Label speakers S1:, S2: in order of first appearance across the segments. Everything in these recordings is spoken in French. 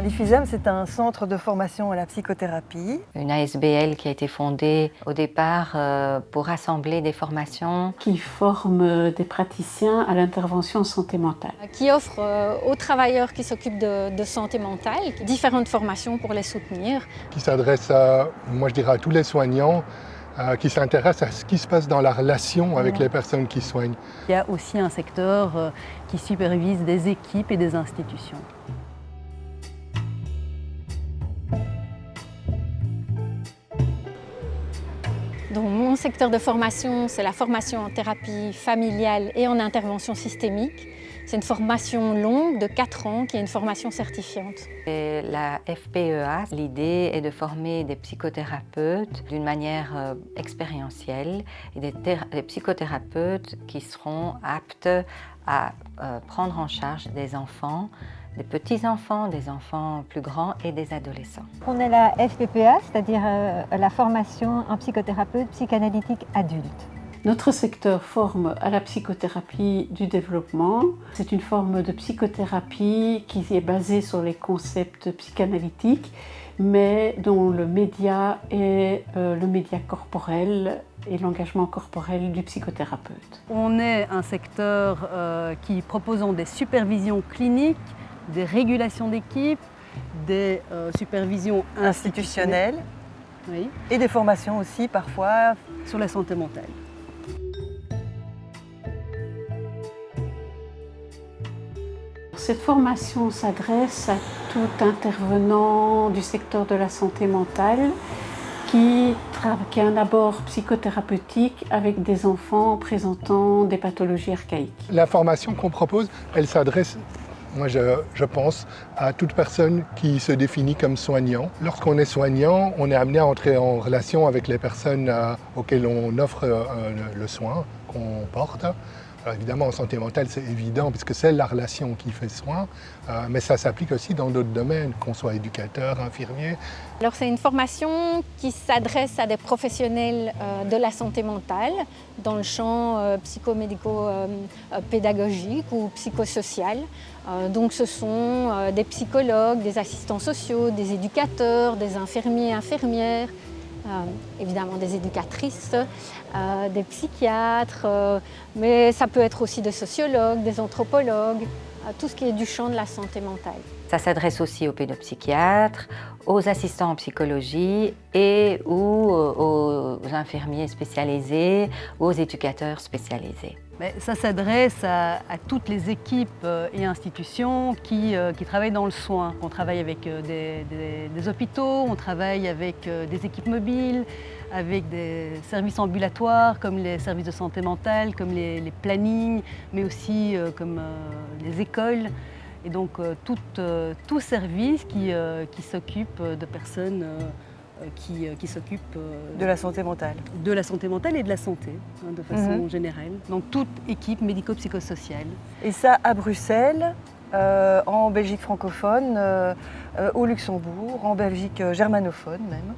S1: L'IFISEM, c'est un centre de formation à la psychothérapie.
S2: Une ASBL qui a été fondée au départ pour rassembler des formations
S3: qui forment des praticiens à l'intervention en santé mentale.
S4: Qui offre aux travailleurs qui s'occupent de santé mentale différentes formations pour les soutenir.
S5: Qui s'adresse à, moi je dirais, à tous les soignants qui s'intéressent à ce qui se passe dans la relation avec les personnes qui soignent.
S6: Il y a aussi un secteur qui supervise des équipes et des institutions.
S4: Donc, mon secteur de formation, c'est la formation en thérapie familiale et en intervention systémique. C'est une formation longue de 4 ans qui est une formation certifiante.
S2: Et la FPEA, l'idée est de former des psychothérapeutes d'une manière expérientielle et des psychothérapeutes qui seront aptes à prendre en charge des enfants, des petits-enfants, des enfants plus grands et des adolescents.
S7: On est la FPPA, c'est-à-dire la formation en psychothérapeute psychanalytique adulte.
S3: Notre secteur forme à la psychothérapie du développement. C'est une forme de psychothérapie qui est basée sur les concepts psychanalytiques, mais dont le média est le média corporel et l'engagement corporel du psychothérapeute.
S6: On est un secteur qui proposons des supervisions cliniques, des régulations d'équipe, des supervisions institutionnelles
S1: oui. Et des formations aussi parfois
S6: sur la santé mentale.
S3: Cette formation s'adresse à tout intervenant du secteur de la santé mentale qui a un abord psychothérapeutique avec des enfants présentant des pathologies archaïques.
S5: La formation qu'on propose, elle s'adresse, moi je pense, à toute personne qui se définit comme soignant. Lorsqu'on est soignant, on est amené à entrer en relation avec les personnes auxquelles on offre le soin qu'on porte. Alors évidemment, en santé mentale, c'est évident, puisque c'est la relation qui fait soin, mais ça s'applique aussi dans d'autres domaines, qu'on soit éducateur, infirmier.
S4: Alors c'est une formation qui s'adresse à des professionnels de la santé mentale, dans le champ psychomédico-pédagogique ou psychosocial. Donc ce sont des psychologues, des assistants sociaux, des éducateurs, des infirmiers, infirmières, évidemment des éducatrices, des psychiatres, mais ça peut être aussi des sociologues, des anthropologues, tout ce qui est du champ de la santé mentale.
S2: Ça s'adresse aussi aux pédopsychiatres, aux assistants en psychologie et ou aux infirmiers spécialisés, aux éducateurs spécialisés.
S6: Mais ça s'adresse à toutes les équipes et institutions qui travaillent dans le soin. On travaille avec des hôpitaux, on travaille avec des équipes mobiles, avec des services ambulatoires comme les services de santé mentale, comme les plannings, mais aussi comme les écoles. Et donc tout service qui s'occupe de personnes qui s'occupent
S1: de la santé mentale.
S6: De la santé mentale et de la santé, de façon générale. Donc toute équipe médico-psychosociale.
S1: Et ça à Bruxelles, en Belgique francophone, au Luxembourg, en Belgique germanophone même.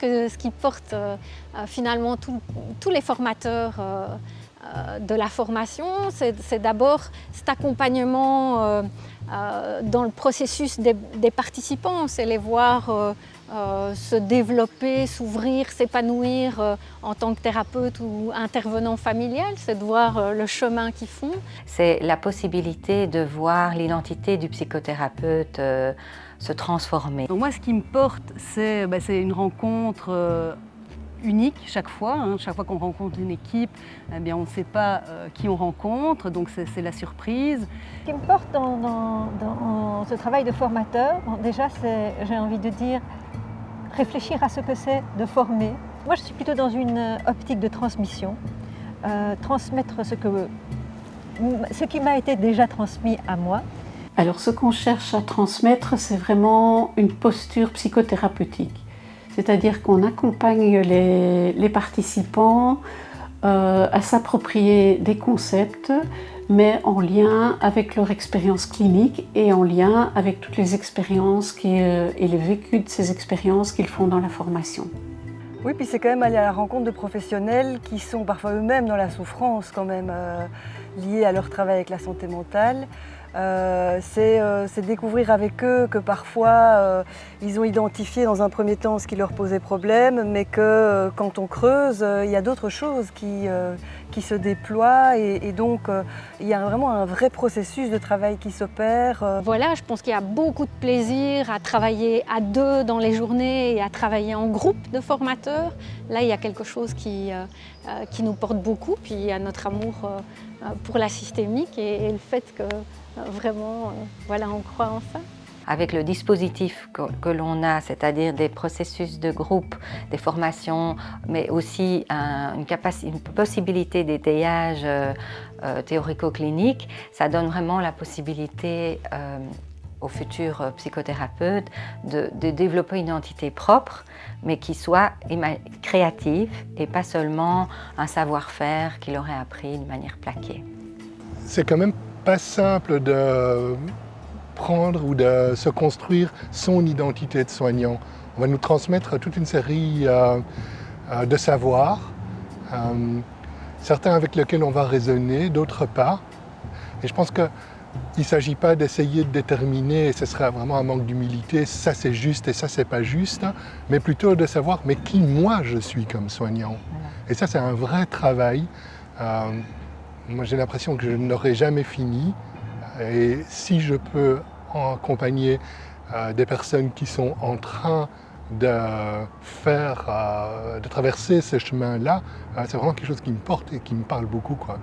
S4: Ce qui porte finalement tous les formateurs de la formation, c'est d'abord cet accompagnement dans le processus des participants, c'est les voir se développer, s'ouvrir, s'épanouir en tant que thérapeute ou intervenant familial, c'est de voir le chemin qu'ils font.
S2: C'est la possibilité de voir l'identité du psychothérapeute se transformer.
S6: Donc moi, ce qui me porte, c'est une rencontre unique chaque fois. Chaque fois qu'on rencontre une équipe, eh bien, on ne sait pas qui on rencontre, donc c'est la surprise.
S7: Ce qui me porte dans ce travail de formateur, déjà, j'ai envie de dire, réfléchir à ce que c'est de former. Moi, je suis plutôt dans une optique de transmission, transmettre ce qui m'a été déjà transmis à moi.
S3: Alors, ce qu'on cherche à transmettre, c'est vraiment une posture psychothérapeutique. C'est-à-dire qu'on accompagne les participants à s'approprier des concepts, mais en lien avec leur expérience clinique et en lien avec toutes les expériences et le vécu de ces expériences qu'ils font dans la formation.
S1: Oui, puis c'est quand même aller à la rencontre de professionnels qui sont parfois eux-mêmes dans la souffrance quand même, liée à leur travail avec la santé mentale. C'est découvrir avec eux que parfois ils ont identifié dans un premier temps ce qui leur posait problème, mais que quand on creuse, il y a d'autres choses qui se déploient et donc il y a vraiment un vrai processus de travail qui s'opère.
S4: Voilà, je pense qu'il y a beaucoup de plaisir à travailler à deux dans les journées et à travailler en groupe de formateurs. Là, il y a quelque chose qui nous porte beaucoup, puis il y a notre amour pour la systémique et le fait que vraiment, voilà, on croit en ça.
S2: Avec le dispositif que l'on a, c'est-à-dire des processus de groupe, des formations, mais aussi une possibilité d'étayage théorico-clinique, ça donne vraiment la possibilité aux futurs psychothérapeutes de développer une identité propre, mais qui soit créative et pas seulement un savoir-faire qu'il aurait appris de manière plaquée.
S5: C'est quand même pas simple de prendre ou de se construire son identité de soignant. On va nous transmettre toute une série de savoirs, certains avec lesquels on va raisonner, d'autres pas. Et je pense qu'il ne s'agit pas d'essayer de déterminer, et ce serait vraiment un manque d'humilité, ça c'est juste et ça c'est pas juste, mais plutôt de savoir mais qui moi je suis comme soignant. Et ça c'est un vrai travail. Moi j'ai l'impression que je n'aurai jamais fini. Et si je peux accompagner des personnes qui sont en train de traverser ce chemin-là, c'est vraiment quelque chose qui me porte et qui me parle beaucoup, quoi.